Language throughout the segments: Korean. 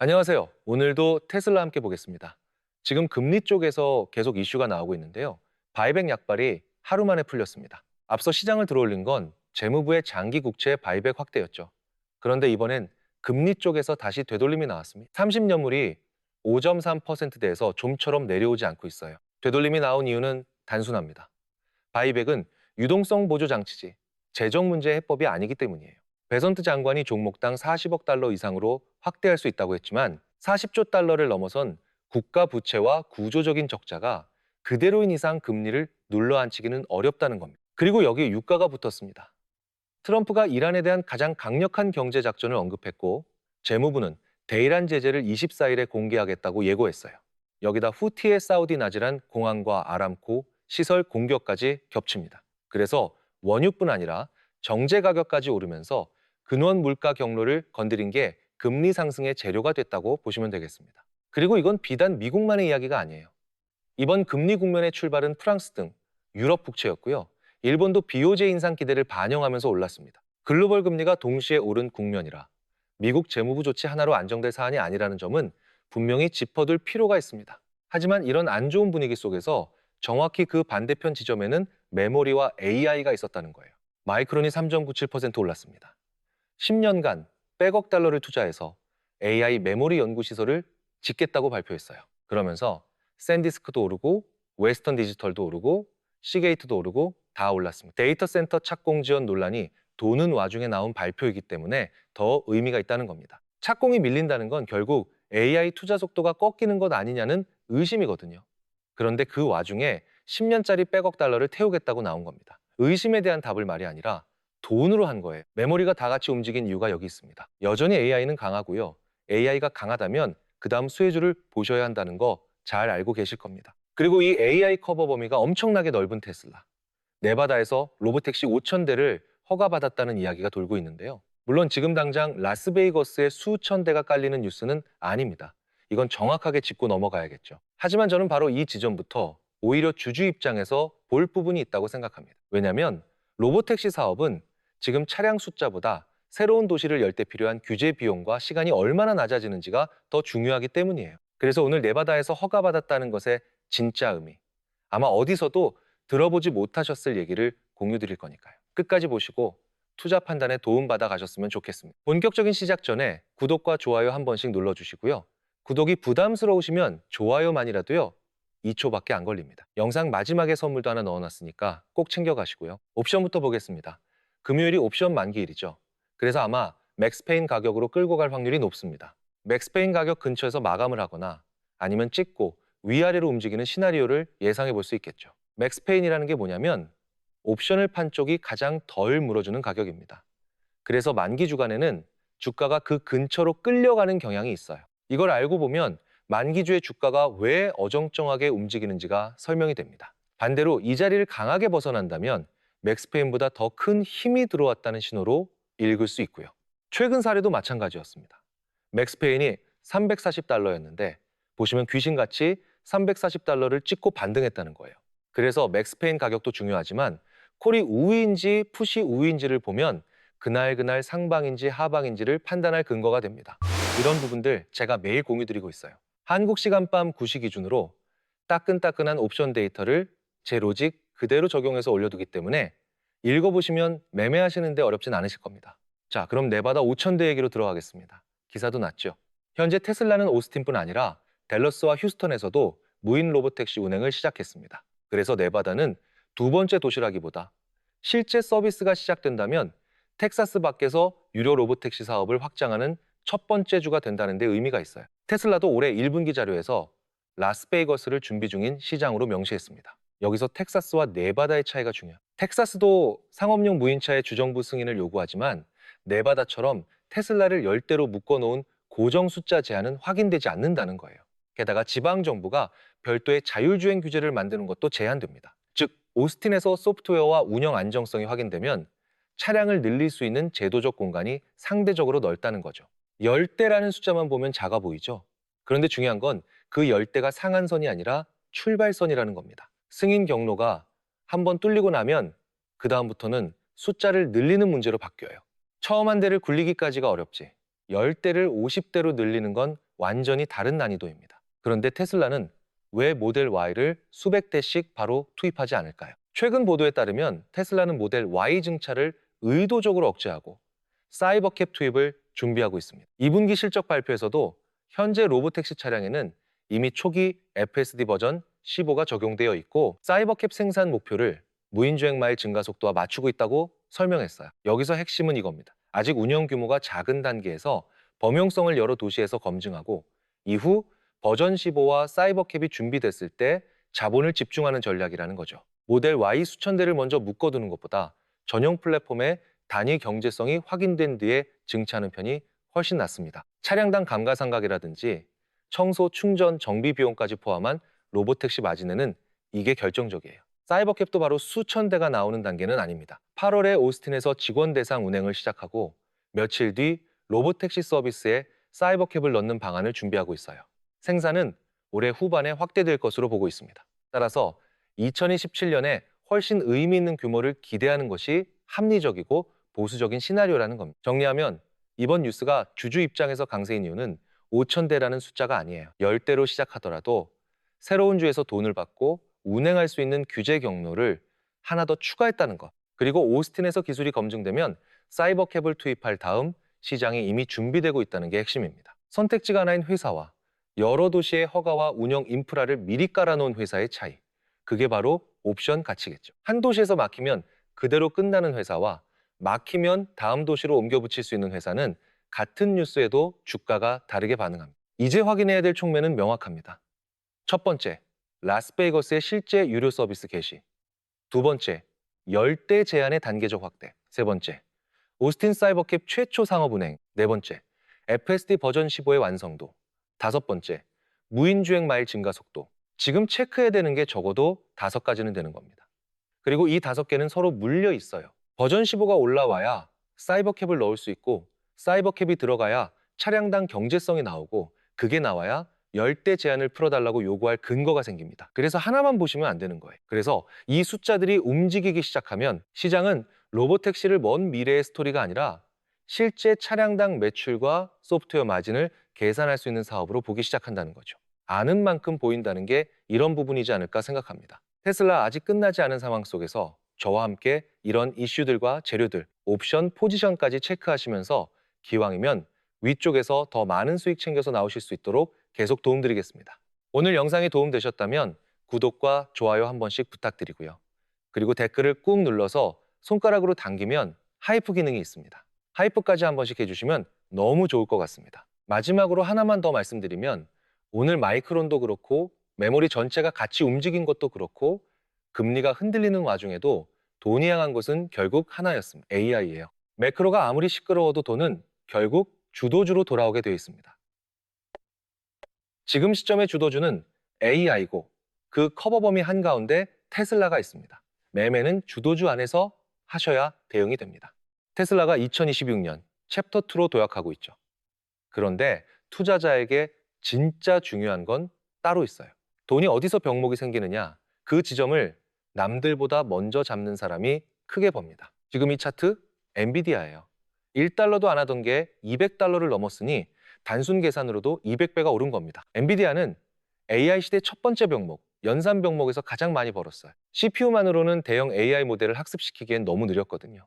안녕하세요. 오늘도 테슬라 함께 보겠습니다. 지금 금리 쪽에서 계속 이슈가 나오고 있는데요. 바이백 약발이 하루 만에 풀렸습니다. 앞서 시장을 들어올린 건 재무부의 장기 국채 바이백 확대였죠. 그런데 이번엔 금리 쪽에서 다시 되돌림이 나왔습니다. 30년물이 5.3%대에서 좀처럼 내려오지 않고 있어요. 되돌림이 나온 이유는 단순합니다. 바이백은 유동성 보조 장치지 재정 문제 해법이 아니기 때문이에요. 베선트 장관이 종목당 40억 달러 이상으로 확대할 수 있다고 했지만 40조 달러를 넘어선 국가 부채와 구조적인 적자가 그대로인 이상 금리를 눌러앉히기는 어렵다는 겁니다. 그리고 여기에 유가가 붙었습니다. 트럼프가 이란에 대한 가장 강력한 경제 작전을 언급했고 재무부는 대이란 제재를 24일에 공개하겠다고 예고했어요. 여기다 후티의 사우디 나즈란 공항과 아람코, 시설 공격까지 겹칩니다. 그래서 원유뿐 아니라 정제 가격까지 오르면서 근원 물가 경로를 건드린 게 금리 상승의 재료가 됐다고 보시면 되겠습니다. 그리고 이건 비단 미국만의 이야기가 아니에요. 이번 금리 국면의 출발은 프랑스 등 유럽 국채였고요. 일본도 BOJ 인상 기대를 반영하면서 올랐습니다. 글로벌 금리가 동시에 오른 국면이라 미국 재무부 조치 하나로 안정될 사안이 아니라는 점은 분명히 짚어둘 필요가 있습니다. 하지만 이런 안 좋은 분위기 속에서 정확히 그 반대편 지점에는 메모리와 AI가 있었다는 거예요. 마이크론이 3.97% 올랐습니다. 10년간 100억 달러를 투자해서 AI 메모리 연구 시설을 짓겠다고 발표했어요. 그러면서 샌디스크도 오르고 웨스턴 디지털도 오르고 시게이트도 오르고 다 올랐습니다. 데이터 센터 착공 지원 논란이 도는 와중에 나온 발표이기 때문에 더 의미가 있다는 겁니다. 착공이 밀린다는 건 결국 AI 투자 속도가 꺾이는 것 아니냐는 의심이거든요. 그런데 그 와중에 10년짜리 100억 달러를 태우겠다고 나온 겁니다. 의심에 대한 답을 말이 아니라 돈으로 한 거예요. 메모리가 다 같이 움직인 이유가 여기 있습니다. 여전히 AI는 강하고요. AI가 강하다면 그 다음 수혜주를 보셔야 한다는 거 잘 알고 계실 겁니다. 그리고 이 AI 커버 범위가 엄청나게 넓은 테슬라. 네바다에서 로보택시 5,000대를 허가받았다는 이야기가 돌고 있는데요. 물론 지금 당장 라스베이거스에 수천 대가 깔리는 뉴스는 아닙니다. 이건 정확하게 짚고 넘어가야겠죠. 하지만 저는 바로 이 지점부터 오히려 주주 입장에서 볼 부분이 있다고 생각합니다. 왜냐하면 로보택시 사업은 지금 차량 숫자보다 새로운 도시를 열 때 필요한 규제 비용과 시간이 얼마나 낮아지는지가 더 중요하기 때문이에요. 그래서 오늘 네바다에서 허가받았다는 것의 진짜 의미, 아마 어디서도 들어보지 못하셨을 얘기를 공유드릴 거니까요. 끝까지 보시고 투자 판단에 도움받아 가셨으면 좋겠습니다. 본격적인 시작 전에 구독과 좋아요 한 번씩 눌러주시고요. 구독이 부담스러우시면 좋아요만이라도요. 2초밖에 안 걸립니다. 영상 마지막에 선물도 하나 넣어놨으니까 꼭 챙겨가시고요. 옵션부터 보겠습니다. 금요일이 옵션 만기일이죠. 그래서 아마 맥스페인 가격으로 끌고 갈 확률이 높습니다. 맥스페인 가격 근처에서 마감을 하거나 아니면 찍고 위아래로 움직이는 시나리오를 예상해 볼 수 있겠죠. 맥스페인이라는 게 뭐냐면 옵션을 판 쪽이 가장 덜 물어주는 가격입니다. 그래서 만기 주간에는 주가가 그 근처로 끌려가는 경향이 있어요. 이걸 알고 보면 만기주의 주가가 왜 어정쩡하게 움직이는지가 설명이 됩니다. 반대로 이 자리를 강하게 벗어난다면 맥스페인보다 더 큰 힘이 들어왔다는 신호로 읽을 수 있고요. 최근 사례도 마찬가지였습니다. 맥스페인이 340달러였는데 보시면 귀신같이 340달러를 찍고 반등했다는 거예요. 그래서 맥스페인 가격도 중요하지만 콜이 우위인지 풋이 우위인지를 보면 그날 상방인지 하방인지를 판단할 근거가 됩니다. 이런 부분들 제가 매일 공유드리고 있어요. 한국 시간 밤 9시 기준으로 따끈따끈한 옵션 데이터를 제 로직 그대로 적용해서 올려두기 때문에 읽어보시면 매매하시는데 어렵진 않으실 겁니다. 자, 그럼 네바다 5,000대 얘기로 들어가겠습니다. 기사도 났죠. 현재 테슬라는 오스틴뿐 아니라 댈러스와 휴스턴에서도 무인 로보택시 운행을 시작했습니다. 그래서 네바다는 두 번째 도시라기보다 실제 서비스가 시작된다면 텍사스 밖에서 유료 로보택시 사업을 확장하는 첫 번째 주가 된다는 데 의미가 있어요. 테슬라도 올해 1분기 자료에서 라스베이거스를 준비 중인 시장으로 명시했습니다. 여기서 텍사스와 네바다의 차이가 중요해요. 텍사스도 상업용 무인차의 주정부 승인을 요구하지만 네바다처럼 테슬라를 열대로 묶어놓은 고정 숫자 제한은 확인되지 않는다는 거예요. 게다가 지방정부가 별도의 자율주행 규제를 만드는 것도 제한됩니다. 즉, 오스틴에서 소프트웨어와 운영 안정성이 확인되면 차량을 늘릴 수 있는 제도적 공간이 상대적으로 넓다는 거죠. 열대라는 숫자만 보면 작아 보이죠? 그런데 중요한 건 그 열대가 상한선이 아니라 출발선이라는 겁니다. 승인 경로가 한번 뚫리고 나면 그 다음부터는 숫자를 늘리는 문제로 바뀌어요. 처음 한 대를 굴리기까지가 어렵지 10대를 50대로 늘리는 건 완전히 다른 난이도입니다. 그런데 테슬라는 왜 모델 Y를 수백 대씩 바로 투입하지 않을까요? 최근 보도에 따르면 테슬라는 모델 Y 증차를 의도적으로 억제하고 사이버캡 투입을 준비하고 있습니다. 2분기 실적 발표에서도 현재 로보택시 차량에는 이미 초기 FSD 버전 15가 적용되어 있고 사이버캡 생산 목표를 무인주행 마일 증가 속도와 맞추고 있다고 설명했어요. 여기서 핵심은 이겁니다. 아직 운영 규모가 작은 단계에서 범용성을 여러 도시에서 검증하고 이후 버전 15와 사이버캡이 준비됐을 때 자본을 집중하는 전략이라는 거죠. 모델 Y 수천 대를 먼저 묶어두는 것보다 전용 플랫폼의 단위 경제성이 확인된 뒤에 증차하는 편이 훨씬 낫습니다. 차량당 감가상각이라든지 청소, 충전, 정비 비용까지 포함한 로보택시 마진에는 이게 결정적이에요. 사이버캡도 바로 수천 대가 나오는 단계는 아닙니다. 8월에 오스틴에서 직원 대상 운행을 시작하고 며칠 뒤 로보택시 서비스에 사이버캡을 넣는 방안을 준비하고 있어요. 생산은 올해 후반에 확대될 것으로 보고 있습니다. 따라서 2027년에 훨씬 의미 있는 규모를 기대하는 것이 합리적이고 보수적인 시나리오라는 겁니다. 정리하면 이번 뉴스가 주주 입장에서 강세인 이유는 5,000대라는 숫자가 아니에요. 10대로 시작하더라도 새로운 주에서 돈을 받고 운행할 수 있는 규제 경로를 하나 더 추가했다는 것. 그리고 오스틴에서 기술이 검증되면 사이버캡을 투입할 다음 시장이 이미 준비되고 있다는 게 핵심입니다. 선택지가 하나인 회사와 여러 도시의 허가와 운영 인프라를 미리 깔아놓은 회사의 차이. 그게 바로 옵션 가치겠죠. 한 도시에서 막히면 그대로 끝나는 회사와 막히면 다음 도시로 옮겨 붙일 수 있는 회사는 같은 뉴스에도 주가가 다르게 반응합니다. 이제 확인해야 될 촉매는 명확합니다. 첫 번째, 라스베이거스의 실제 유료 서비스 개시. 두 번째, 열대 제한의 단계적 확대. 세 번째, 오스틴 사이버캡 최초 상업 운행. 네 번째, FSD 버전 15의 완성도. 다섯 번째, 무인주행 마일 증가 속도. 지금 체크해야 되는 게 적어도 5가지는 되는 겁니다. 그리고 이 5개는 서로 물려 있어요. 버전 15가 올라와야 사이버캡을 넣을 수 있고 사이버캡이 들어가야 차량당 경제성이 나오고 그게 나와야 열대 제한을 풀어달라고 요구할 근거가 생깁니다. 그래서 하나만 보시면 안 되는 거예요. 그래서 이 숫자들이 움직이기 시작하면 시장은 로보택시를 먼 미래의 스토리가 아니라 실제 차량당 매출과 소프트웨어 마진을 계산할 수 있는 사업으로 보기 시작한다는 거죠. 아는 만큼 보인다는 게 이런 부분이지 않을까 생각합니다. 테슬라 아직 끝나지 않은 상황 속에서 저와 함께 이런 이슈들과 재료들, 옵션, 포지션까지 체크하시면서 기왕이면 위쪽에서 더 많은 수익 챙겨서 나오실 수 있도록 계속 도움드리겠습니다. 오늘 영상이 도움되셨다면 구독과 좋아요 한 번씩 부탁드리고요. 그리고 댓글을 꾹 눌러서 손가락으로 당기면 하이프 기능이 있습니다. 하이프까지 한 번씩 해주시면 너무 좋을 것 같습니다. 마지막으로 하나만 더 말씀드리면 오늘 마이크론도 그렇고 메모리 전체가 같이 움직인 것도 그렇고 금리가 흔들리는 와중에도 돈이 향한 곳은 결국 하나였습니다. AI예요. 매크로가 아무리 시끄러워도 돈은 결국 주도주로 돌아오게 되어 있습니다. 지금 시점의 주도주는 AI고 그 커버 범위 한가운데 테슬라가 있습니다. 매매는 주도주 안에서 하셔야 대응이 됩니다. 테슬라가 2026년 챕터 2로 도약하고 있죠. 그런데 투자자에게 진짜 중요한 건 따로 있어요. 돈이 어디서 병목이 생기느냐, 그 지점을 남들보다 먼저 잡는 사람이 크게 법니다. 지금 이 차트 엔비디아예요. 1달러도 안 하던 게 200달러를 넘었으니 단순 계산으로도 200배가 오른 겁니다. 엔비디아는 AI 시대 첫 번째 병목, 연산 병목에서 가장 많이 벌었어요. CPU만으로는 대형 AI 모델을 학습시키기엔 너무 느렸거든요.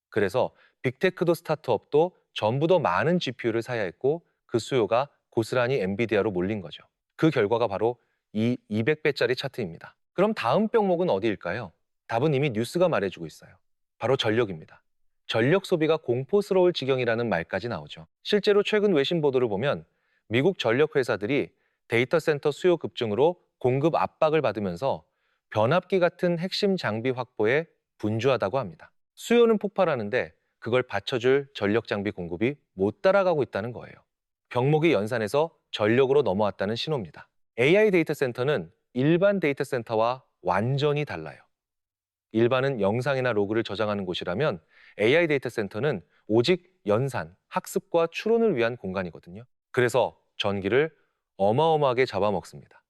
그래서 빅테크도 스타트업도 전부 더 많은 GPU를 사야 했고 그 수요가 고스란히 엔비디아로 몰린 거죠. 그 결과가 바로 이 200배짜리 차트입니다. 그럼 다음 병목은 어디일까요? 답은 이미 뉴스가 말해주고 있어요. 바로 전력입니다. 전력 소비가 공포스러울 지경이라는 말까지 나오죠. 실제로 최근 외신 보도를 보면 미국 전력 회사들이 데이터 센터 수요 급증으로 공급 압박을 받으면서 변압기 같은 핵심 장비 확보에 분주하다고 합니다. 수요는 폭발하는데 그걸 받쳐줄 전력 장비 공급이 못 따라가고 있다는 거예요. 병목이 연산해서 전력으로 넘어왔다는 신호입니다. AI 데이터 센터는 일반 데이터 센터와 완전히 달라요. 일반은 영상이나 로그를 저장하는 곳이라면 AI 데이터 센터는 오직 연산, 학습과 추론을 위한 공간이거든요. 그래서 전기를 어마어마하게 잡아먹습니다.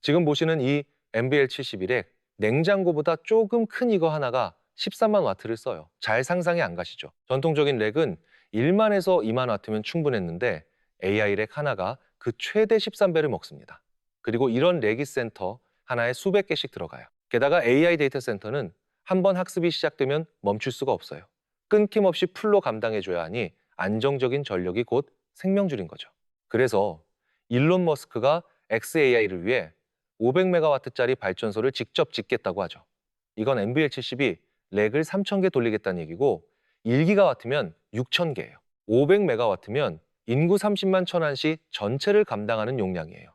지금 보시는 이 NBL71에 냉장고보다 조금 큰 이거 하나가 13만 와트를 써요. 잘 상상이 안 가시죠? 전통적인 렉은 1만에서 2만 와트면 충분했는데 AI 렉 하나가 그 최대 13배를 먹습니다. 그리고 이런 레기 센터 하나에 수백 개씩 들어가요. 게다가 AI 데이터 센터는 한번 학습이 시작되면 멈출 수가 없어요. 끊김없이 풀로 감당해줘야 하니 안정적인 전력이 곧 생명줄인 거죠. 그래서 일론 머스크가 XAI를 위해 500메가와트짜리 발전소를 직접 짓겠다고 하죠. 이건 NVL70이 렉을 3000개 돌리겠다는 얘기고 1기가와트면 6000개예요. 500메가와트면 인구 30만 천안시 전체를 감당하는 용량이에요.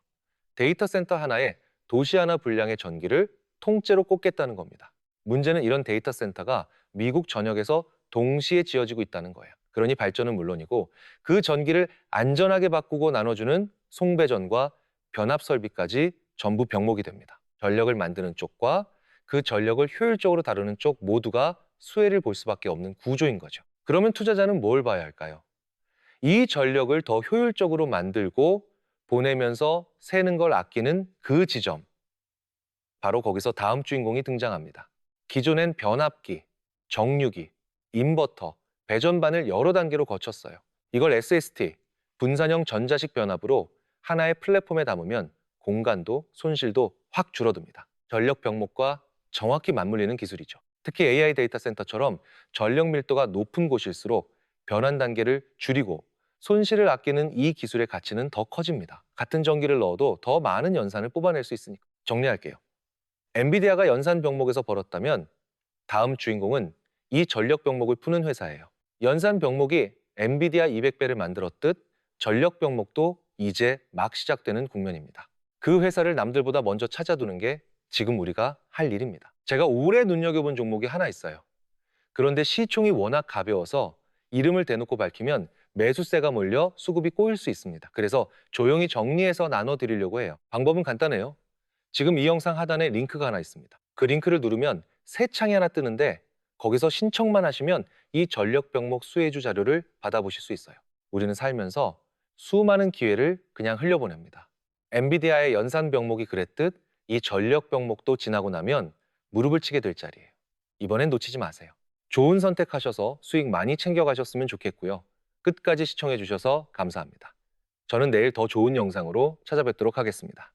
데이터 센터 하나에 도시 하나 분량의 전기를 통째로 꽂겠다는 겁니다. 문제는 이런 데이터 센터가 미국 전역에서 동시에 지어지고 있다는 거예요. 그러니 발전은 물론이고 그 전기를 안전하게 바꾸고 나눠주는 송배전과 변압 설비까지 전부 병목이 됩니다. 전력을 만드는 쪽과 그 전력을 효율적으로 다루는 쪽 모두가 수혜를 볼 수밖에 없는 구조인 거죠. 그러면 투자자는 뭘 봐야 할까요? 이 전력을 더 효율적으로 만들고 보내면서 새는 걸 아끼는 그 지점. 바로 거기서 다음 주인공이 등장합니다. 기존엔 변압기, 정류기, 인버터, 배전반을 여러 단계로 거쳤어요. 이걸 SST, 분산형 전자식 변압으로 하나의 플랫폼에 담으면 공간도 손실도 확 줄어듭니다. 전력 병목과 정확히 맞물리는 기술이죠. 특히 AI 데이터 센터처럼 전력 밀도가 높은 곳일수록 변환 단계를 줄이고 손실을 아끼는 이 기술의 가치는 더 커집니다. 같은 전기를 넣어도 더 많은 연산을 뽑아낼 수 있으니까. 정리할게요. 엔비디아가 연산 병목에서 벌었다면 다음 주인공은 이 전력 병목을 푸는 회사예요. 연산 병목이 엔비디아 200배를 만들었듯 전력 병목도 이제 막 시작되는 국면입니다. 그 회사를 남들보다 먼저 찾아두는 게 지금 우리가 할 일입니다. 제가 오래 눈여겨본 종목이 하나 있어요. 그런데 시총이 워낙 가벼워서 이름을 대놓고 밝히면 매수세가 몰려 수급이 꼬일 수 있습니다. 그래서 조용히 정리해서 나눠드리려고 해요. 방법은 간단해요. 지금 이 영상 하단에 링크가 하나 있습니다. 그 링크를 누르면 새 창이 하나 뜨는데 거기서 신청만 하시면 이 전력 병목 수혜주 자료를 받아보실 수 있어요. 우리는 살면서 수많은 기회를 그냥 흘려보냅니다. 엔비디아의 연산 병목이 그랬듯 이 전력 병목도 지나고 나면 무릎을 치게 될 자리예요. 이번엔 놓치지 마세요. 좋은 선택하셔서 수익 많이 챙겨가셨으면 좋겠고요. 끝까지 시청해 주셔서 감사합니다. 저는 내일 더 좋은 영상으로 찾아뵙도록 하겠습니다.